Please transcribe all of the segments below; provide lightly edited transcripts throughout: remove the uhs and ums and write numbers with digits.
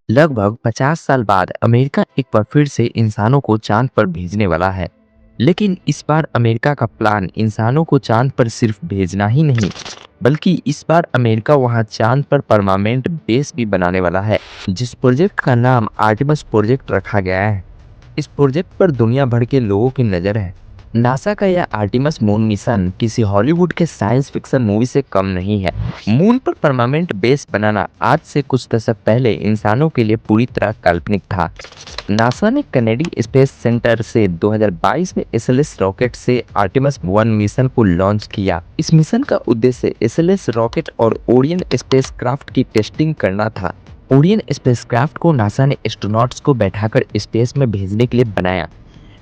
लगभग 50 साल बाद अमेरिका एक बार फिर से इंसानों को चांद पर भेजने वाला है। लेकिन इस बार अमेरिका का प्लान इंसानों को चांद पर सिर्फ भेजना ही नहीं, बल्कि इस बार अमेरिका वहां चांद पर परमानेंट बेस भी बनाने वाला है, जिस प्रोजेक्ट का नाम आर्टेमिस प्रोजेक्ट रखा गया है। इस प्रोजेक्ट पर दुनिया भर के लोगों की नज़र है। नासा का यह आर्टेमिस मून मिशन किसी हॉलीवुड के साइंस फिक्शन मूवी से कम नहीं है। मून पर परमानेंट बेस बनाना आज से कुछ दशक पहले इंसानों के लिए पूरी तरह काल्पनिक था। नासा ने कैनेडी स्पेस सेंटर से 2022 में एसएलएस रॉकेट से आर्टेमिस 1 मिशन को लॉन्च किया। इस मिशन का उद्देश्य एसएलएस रॉकेट और ओरियन स्पेसक्राफ्ट की टेस्टिंग करना था। ओरियन स्पेसक्राफ्ट को नासा ने एस्ट्रोनॉट्स को बैठाकर स्पेस में भेजने के लिए बनाया,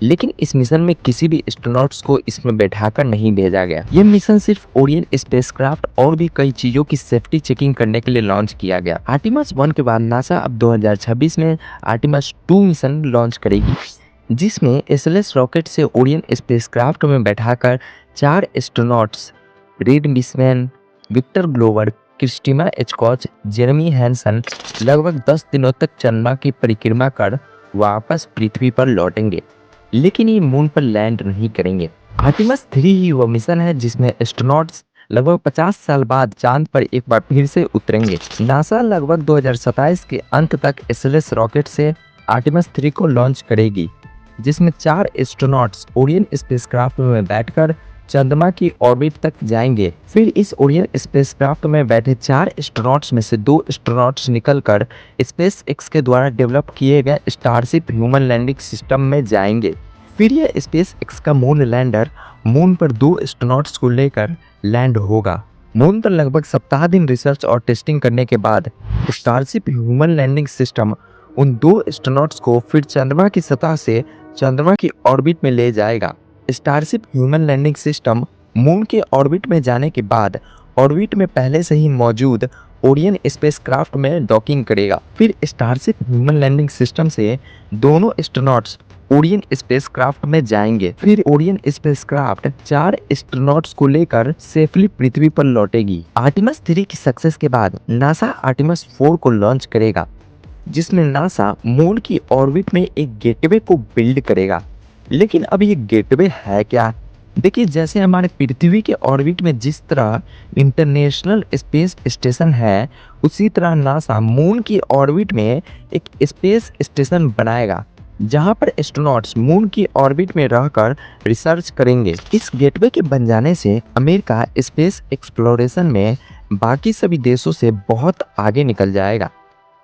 लेकिन इस मिशन में किसी भी एस्ट्रोनॉट्स को इसमें बैठाकर नहीं भेजा गया। यह मिशन सिर्फ ओरियन स्पेसक्राफ्ट और भी कई चीजों की सेफ्टी चेकिंग करने के लिए लॉन्च किया गया। आर्टेमिस 1 के बाद नासा अब 2026 में आर्टेमिस 2 मिशन लॉन्च करेगी, जिसमें एसएलएस रॉकेट से ओरियन स्पेसक्राफ्ट में बैठाकर 4 astronauts Reid Wiseman, Victor Glover, Christina Koch, Jeremy Hansen लगभग 10 दिनों तक चंद्रमा की परिक्रमा कर वापस पृथ्वी पर लौटेंगे, लेकिन ये मून पर लैंड नहीं करेंगे। आर्टेमिस 3 ही वह मिशन है जिसमें एस्ट्रोनॉट्स लगभग 50 साल बाद चांद पर एक बार फिर से उतरेंगे। नासा लगभग 2027 के अंत तक एसएलएस रॉकेट से आर्टेमिस 3 को लॉन्च करेगी, जिसमें 4 एस्ट्रोनॉट्स ओरियन स्पेसक्राफ्ट में बैठकर चंद्रमा की ऑर्बिट तक जाएंगे। फिर इस ओरियन स्पेसक्राफ्ट में बैठे 4 एस्ट्रोनॉट्स में से 2 एस्ट्रोनॉट्स निकलकर स्पेस एक्स के द्वारा डेवलप किए गए स्टारशिप ह्यूमन लैंडिंग सिस्टम में जाएंगे। फिर यह स्पेस एक्स का मून लैंडर मून पर 2 एस्ट्रोनॉट्स को लेकर लैंड होगा। मून पर लगभग सप्ताह दिन रिसर्च और टेस्टिंग करने के बाद स्टारशिप ह्यूमन लैंडिंग सिस्टम उन 2 एस्ट्रोनॉट्स को फिर चंद्रमा की सतह से चंद्रमा की ऑर्बिट में ले जाएगा। Starship human landing system moon के ऑर्बिट में जाने के बाद ऑर्बिट में पहले से ही मौजूद ओरियन स्पेसक्राफ्ट में डॉकिंग करेगा। फिर स्टारशिप ह्यूमन लैंडिंग सिस्टम से दोनों एस्ट्रोनॉट्स ओरियन स्पेसक्राफ्ट में जाएंगे। फिर ओरियन स्पेसक्राफ्ट 4 एस्ट्रोनॉट्स को लेकर सेफली पृथ्वी पर लौटेगी। आर्टेमिस 3 की सक्सेस के बाद नासा आर्टेमिस 4 को लॉन्च करेगा, जिसमें नासा मून की ऑर्बिट में एक गेटवे को बिल्ड करेगा। लेकिन अब ये गेटवे है क्या? देखिए, जैसे हमारे पृथ्वी के ऑर्बिट में जिस तरह इंटरनेशनल स्पेस स्टेशन है, उसी तरह नासा मून की ऑर्बिट में एक स्पेस स्टेशन बनाएगा, जहां पर एस्ट्रोनॉट्स मून की ऑर्बिट में रहकर रिसर्च करेंगे। इस गेटवे के बन जाने से अमेरिका स्पेस एक्सप्लोरेशन में बाकी सभी देशों से बहुत आगे निकल जाएगा।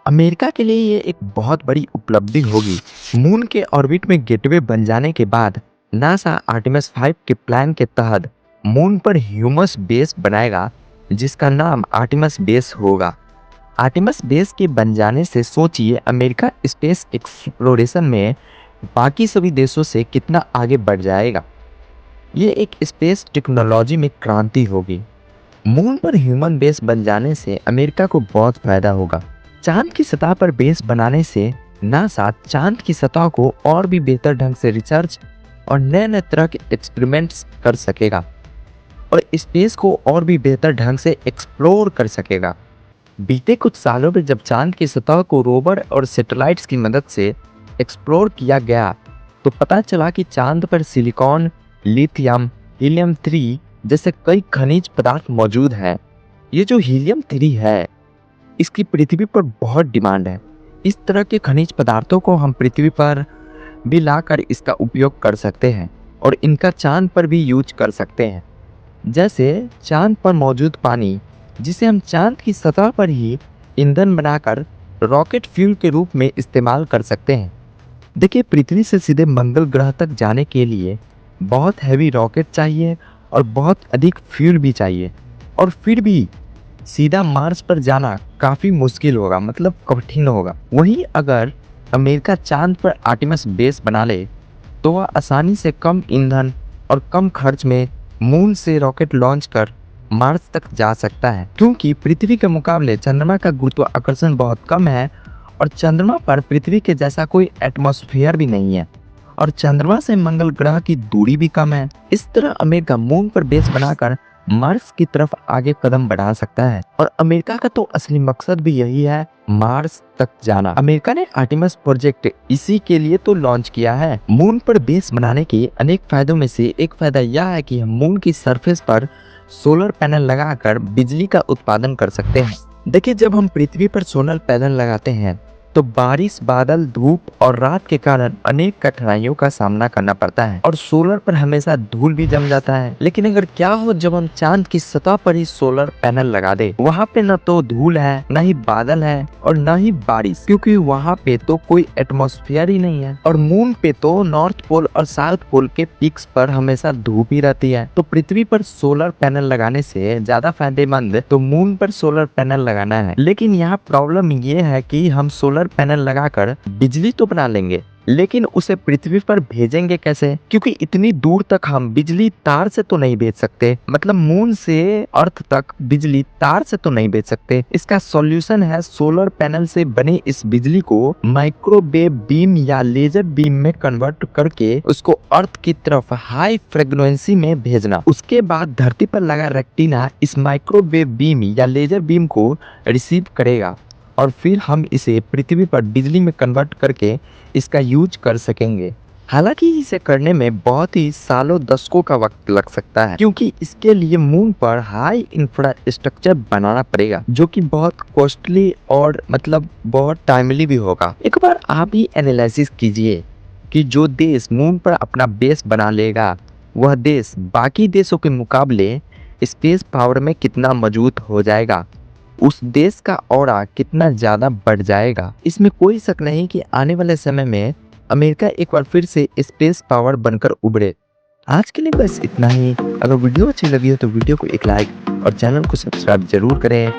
अमेरिका के लिए ये एक बहुत बड़ी उपलब्धि होगी। मून के ऑर्बिट में गेटवे बन जाने के बाद नासा आर्टेमिस 5 के प्लान के तहत मून पर ह्यूमस बेस बनाएगा, जिसका नाम आर्टेमिस बेस होगा। आर्टेमिस बेस के बन जाने से सोचिए अमेरिका स्पेस एक्सप्लोरेशन में बाकी सभी देशों से कितना आगे बढ़ जाएगा। ये एक स्पेस टेक्नोलॉजी में क्रांति होगी। मून पर ह्यूमन बेस बन जाने से अमेरिका को बहुत फायदा होगा। चांद की सतह पर बेस बनाने से नासा चांद की सतह को और भी बेहतर ढंग से रिसर्च और नए नए तरह के एक्सपेरिमेंट्स कर सकेगा और स्पेस को और भी बेहतर ढंग से एक्सप्लोर कर सकेगा। बीते कुछ सालों में जब चांद की सतह को रोवर और सैटेलाइट्स की मदद से एक्सप्लोर किया गया, तो पता चला कि चांद पर सिलिकॉन, लिथियम, हीलियम 3 जैसे कई खनिज पदार्थ मौजूद हैं। ये जो हीलियम 3 है, इसकी पृथ्वी पर बहुत डिमांड है। इस तरह के खनिज पदार्थों को हम पृथ्वी पर भी लाकर इसका उपयोग कर सकते हैं और इनका चांद पर भी यूज कर सकते हैं। जैसे चांद पर मौजूद पानी, जिसे हम चांद की सतह पर ही ईंधन बनाकर रॉकेट फ्यूल के रूप में इस्तेमाल कर सकते हैं। देखिए, पृथ्वी से सीधे मंगल ग्रह तक जाने के लिए बहुत हैवी रॉकेट चाहिए और बहुत अधिक फ्यूल भी चाहिए, और फिर भी सीधा मार्स पर जाना काफ़ी मुश्किल होगा, मतलब कठिन होगा। वहीं अगर अमेरिका चांद पर आर्टेमिस बेस बना ले, तो वह आसानी से कम ईंधन और कम खर्च में मून से रॉकेट लॉन्च कर मार्स तक जा सकता है, क्योंकि पृथ्वी के मुकाबले चंद्रमा का गुरुत्वाकर्षण बहुत कम है और चंद्रमा पर पृथ्वी के जैसा कोई एटमॉस्फेयर भी नहीं है और चंद्रमा से मंगल ग्रह की दूरी भी कम है। इस तरह अमेरिका मून पर बेस बनाकर मार्स की तरफ आगे कदम बढ़ा सकता है। और अमेरिका का तो असली मकसद भी यही है, मार्स तक जाना। अमेरिका ने आर्टेमिस प्रोजेक्ट इसी के लिए तो लॉन्च किया है। मून पर बेस बनाने के अनेक फायदों में से एक फायदा यह है कि हम मून की सरफेस पर सोलर पैनल लगाकर बिजली का उत्पादन कर सकते हैं। देखिए, जब हम पृथ्वी पर सोलर पैनल लगाते हैं तो बारिश, बादल, धूप और रात के कारण अनेक कठिनाइयों का सामना करना पड़ता है और सोलर पर हमेशा धूल भी जम जाता है। लेकिन अगर क्या हो जब हम चांद की सतह पर ही सोलर पैनल लगा दे, वहाँ पे न तो धूल है, न ही बादल है और न ही बारिश, क्योंकि वहाँ पे तो कोई एटमॉस्फेयर ही नहीं है। और मून पे तो नॉर्थ पोल और साउथ पोल के पीक्स पर हमेशा धूप ही रहती है। तो पृथ्वी पर सोलर पैनल लगाने से ज्यादा फायदेमंद तो मून पर सोलर पैनल लगाना है। लेकिन यहाँ प्रॉब्लम ये है कि हम सोलर पैनल लगाकर बिजली तो बना लेंगे, लेकिन उसे पृथ्वी पर भेजेंगे कैसे? क्योंकि इतनी दूर तक हम बिजली तार से तो नहीं भेज सकते, मतलब मून से अर्थ तक बिजली तार से तो नहीं भेज सकते। इसका सॉल्यूशन है सोलर पैनल से बने इस बिजली को माइक्रोवेव बीम या लेजर बीम में कन्वर्ट करके उसको अर्थ की तरफ हाई फ्रीक्वेंसी में भेजना। उसके बाद धरती पर लगा रेटिना इस माइक्रोवेव बीम या लेजर बीम को रिसीव करेगा और फिर हम इसे पृथ्वी पर बिजली में कन्वर्ट करके इसका यूज कर सकेंगे। हालांकि इसे करने में बहुत ही सालों दशकों का वक्त लग सकता है, क्योंकि इसके लिए मून पर हाई इंफ्रास्ट्रक्चर बनाना पड़ेगा, जो कि बहुत कॉस्टली और मतलब बहुत टाइमली भी होगा। एक बार आप ही एनालिसिस कीजिए कि जो देश मून पर अपना बेस बना लेगा, वह देश बाकी देशों के मुकाबले स्पेस पावर में कितना मजबूत हो जाएगा, उस देश का ऑरा कितना ज्यादा बढ़ जाएगा। इसमें कोई शक नहीं कि आने वाले समय में अमेरिका एक बार फिर से स्पेस पावर बनकर उभरे। आज के लिए बस इतना ही। अगर वीडियो अच्छी लगी हो तो वीडियो को एक लाइक और चैनल को सब्सक्राइब जरूर करें।